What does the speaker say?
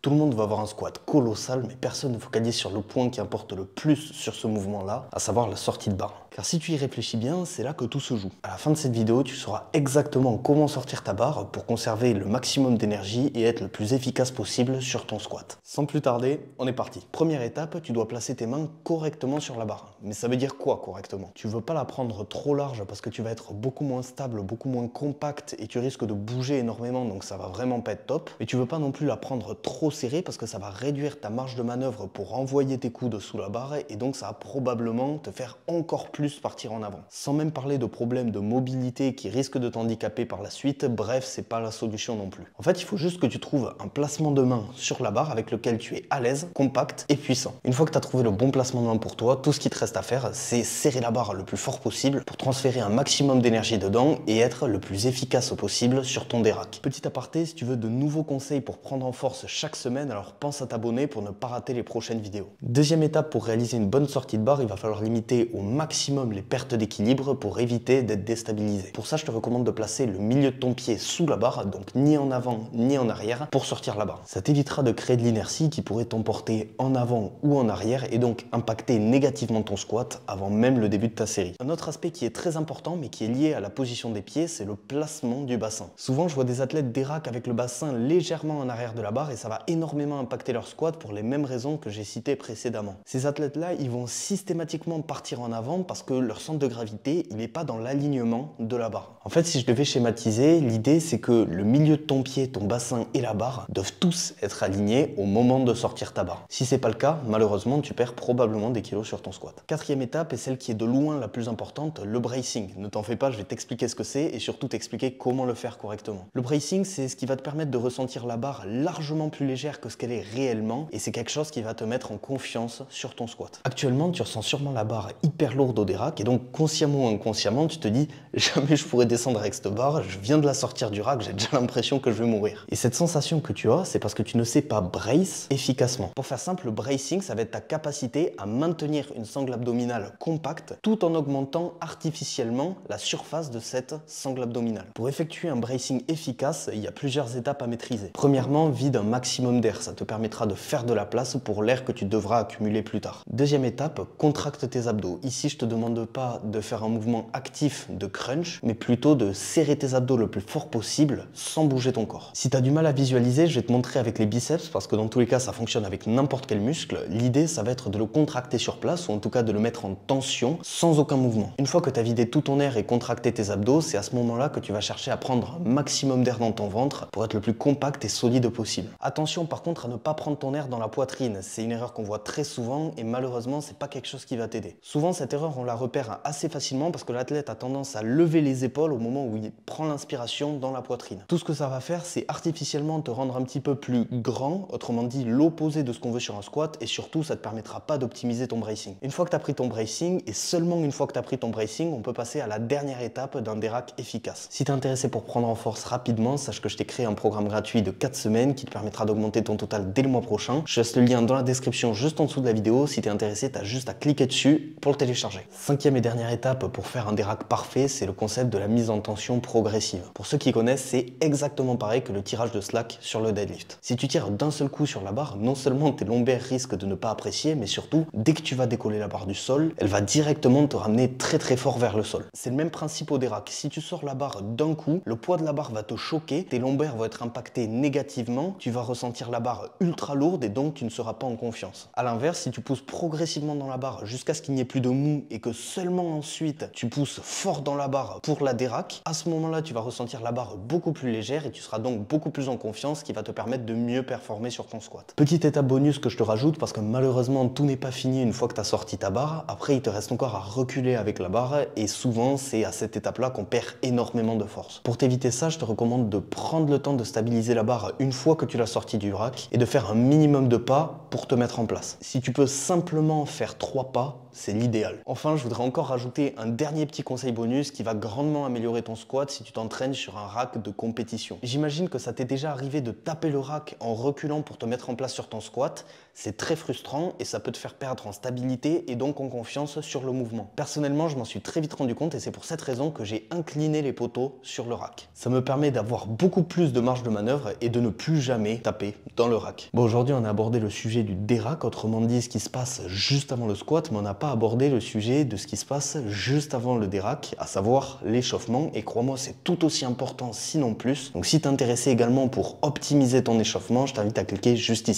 Tout le monde va avoir un squat colossal, mais personne ne focalise sur le point qui importe le plus sur ce mouvement-là, à savoir la sortie de barre. Car si tu y réfléchis bien, c'est là que tout se joue. À la fin de cette vidéo, tu sauras exactement comment sortir ta barre pour conserver le maximum d'énergie et être le plus efficace possible sur ton squat. Sans plus tarder, on est parti. Première étape, tu dois placer tes mains correctement sur la barre. Mais ça veut dire quoi correctement? Tu veux pas la prendre trop large parce que tu vas être beaucoup moins stable, beaucoup moins compact et tu risques de bouger énormément, donc ça va vraiment pas être top. Mais tu veux pas non plus la prendre trop serrée parce que ça va réduire ta marge de manœuvre pour envoyer tes coudes sous la barre et donc ça va probablement te faire encore plus partir en avant. Sans même parler de problèmes de mobilité qui risquent de t'handicaper par la suite, bref, c'est pas la solution non plus. En fait, il faut juste que tu trouves un placement de main sur la barre avec lequel tu es à l'aise, compact et puissant. Une fois que tu as trouvé le bon placement de main pour toi, tout ce qui te reste à faire, c'est serrer la barre le plus fort possible pour transférer un maximum d'énergie dedans et être le plus efficace possible sur ton dérac. Petit aparté, si tu veux de nouveaux conseils pour prendre en force chaque semaine, alors pense à t'abonner pour ne pas rater les prochaines vidéos. Deuxième étape pour réaliser une bonne sortie de barre, il va falloir limiter au maximum les pertes d'équilibre pour éviter d'être déstabilisé. Pour ça, je te recommande de placer le milieu de ton pied sous la barre, donc ni en avant ni en arrière, pour sortir la barre. Ça t'évitera de créer de l'inertie qui pourrait t'emporter en avant ou en arrière et donc impacter négativement ton squat avant même le début de ta série. Un autre aspect qui est très important mais qui est lié à la position des pieds, c'est le placement du bassin. Souvent, je vois des athlètes dérac avec le bassin légèrement en arrière de la barre et ça va énormément impacter leur squat pour les mêmes raisons que j'ai citées précédemment. Ces athlètes-là, ils vont systématiquement partir en avant parce que leur centre de gravité, il n'est pas dans l'alignement de la barre. En fait, si je devais schématiser, l'idée c'est que le milieu de ton pied, ton bassin et la barre doivent tous être alignés au moment de sortir ta barre. Si c'est pas le cas, malheureusement, tu perds probablement des kilos sur ton squat. Quatrième étape et celle qui est de loin la plus importante, le bracing. Ne t'en fais pas, je vais t'expliquer ce que c'est et surtout t'expliquer comment le faire correctement. Le bracing, c'est ce qui va te permettre de ressentir la barre largement plus légère que ce qu'elle est réellement et c'est quelque chose qui va te mettre en confiance sur ton squat. Actuellement, tu ressens sûrement la barre hyper lourde au dérac et donc consciemment ou inconsciemment, tu te dis jamais je pourrais descendre avec cette barre, je viens de la sortir du rack, j'ai déjà l'impression que je vais mourir. Et cette sensation que tu as, c'est parce que tu ne sais pas brace efficacement. Pour faire simple, le bracing, ça va être ta capacité à maintenir une sangle abdominale compacte tout en augmentant artificiellement la surface de cette sangle abdominale. Pour effectuer un bracing efficace, il y a plusieurs étapes à maîtriser. Premièrement, vide un maximum d'air, ça te permettra de faire de la place pour l'air que tu devras accumuler plus tard. Deuxième étape, contracte tes abdos. Ici, je te demande pas de faire un mouvement actif de crunch, mais plutôt de serrer tes abdos le plus fort possible sans bouger ton corps. Si tu as du mal à visualiser, je vais te montrer avec les biceps parce que dans tous les cas, ça fonctionne avec n'importe quel muscle. L'idée, ça va être de le contracter sur place ou en tout cas de le mettre en tension sans aucun mouvement. Une fois que tu as vidé tout ton air et contracté tes abdos, c'est à ce moment-là que tu vas chercher à prendre un maximum d'air dans ton ventre pour être le plus compact et solide possible. Attention par contre à ne pas prendre ton air dans la poitrine. C'est une erreur qu'on voit très souvent et malheureusement, c'est pas quelque chose qui va t'aider. Souvent, cette erreur, on la repère assez facilement parce que l'athlète a tendance à lever les épaules au moment où il prend l'inspiration dans la poitrine. Tout ce que ça va faire, c'est artificiellement te rendre un petit peu plus grand, autrement dit l'opposé de ce qu'on veut sur un squat et surtout, ça te permettra pas d'optimiser ton bracing. Une fois que tu as pris ton bracing et seulement une fois que tu as pris ton bracing, on peut passer à la dernière étape d'un dérac efficace. Si tu es intéressé pour prendre en force rapidement, sache que je t'ai créé un programme gratuit de 4 semaines qui te permettra d'augmenter ton total dès le mois prochain. Je laisse le lien dans la description juste en dessous de la vidéo. Si tu es intéressé, tu as juste à cliquer dessus pour le télécharger. Cinquième et dernière étape pour faire un dérac parfait, c'est le concept de la mise en tension progressive. Pour ceux qui connaissent, c'est exactement pareil que le tirage de slack sur le deadlift. Si tu tires d'un seul coup sur la barre, non seulement tes lombaires risquent de ne pas apprécier, mais surtout, dès que tu vas décoller la barre du sol, elle va directement te ramener très très fort vers le sol. C'est le même principe au dérac. Si tu sors la barre d'un coup, le poids de la barre va te choquer, tes lombaires vont être impactés négativement, tu vas ressentir la barre ultra lourde et donc tu ne seras pas en confiance. A l'inverse, si tu pousses progressivement dans la barre jusqu'à ce qu'il n'y ait plus de mou et que seulement ensuite tu pousses fort dans la barre pour la dérac, à ce moment-là, tu vas ressentir la barre beaucoup plus légère et tu seras donc beaucoup plus en confiance, ce qui va te permettre de mieux performer sur ton squat. Petite étape bonus que je te rajoute parce que malheureusement tout n'est pas fini une fois que tu as sorti ta barre. Après, il te reste encore à reculer avec la barre et souvent c'est à cette étape-là qu'on perd énormément de force. Pour t'éviter ça, je te recommande de prendre le temps de stabiliser la barre une fois que tu l'as sortie du rack et de faire un minimum de pas pour te mettre en place. Si tu peux simplement faire 3 pas, c'est l'idéal. Enfin, je voudrais encore rajouter un dernier petit conseil bonus qui va grandement améliorer ton squat si tu t'entraînes sur un rack de compétition. J'imagine que ça t'est déjà arrivé de taper le rack en reculant pour te mettre en place sur ton squat. C'est très frustrant et ça peut te faire perdre en stabilité et donc en confiance sur le mouvement. Personnellement, je m'en suis très vite rendu compte et c'est pour cette raison que j'ai incliné les poteaux sur le rack. Ça me permet d'avoir beaucoup plus de marge de manœuvre et de ne plus jamais taper dans le rack. Bon, aujourd'hui, on a abordé le sujet du dérack, autrement dit ce qui se passe juste avant le squat, mais on n'a pas abordé le sujet de ce qui se passe juste avant le dérack, à savoir l'échauffement. Et crois-moi, c'est tout aussi important, sinon plus. Donc si t'es intéressé également pour optimiser ton échauffement, je t'invite à cliquer juste ici.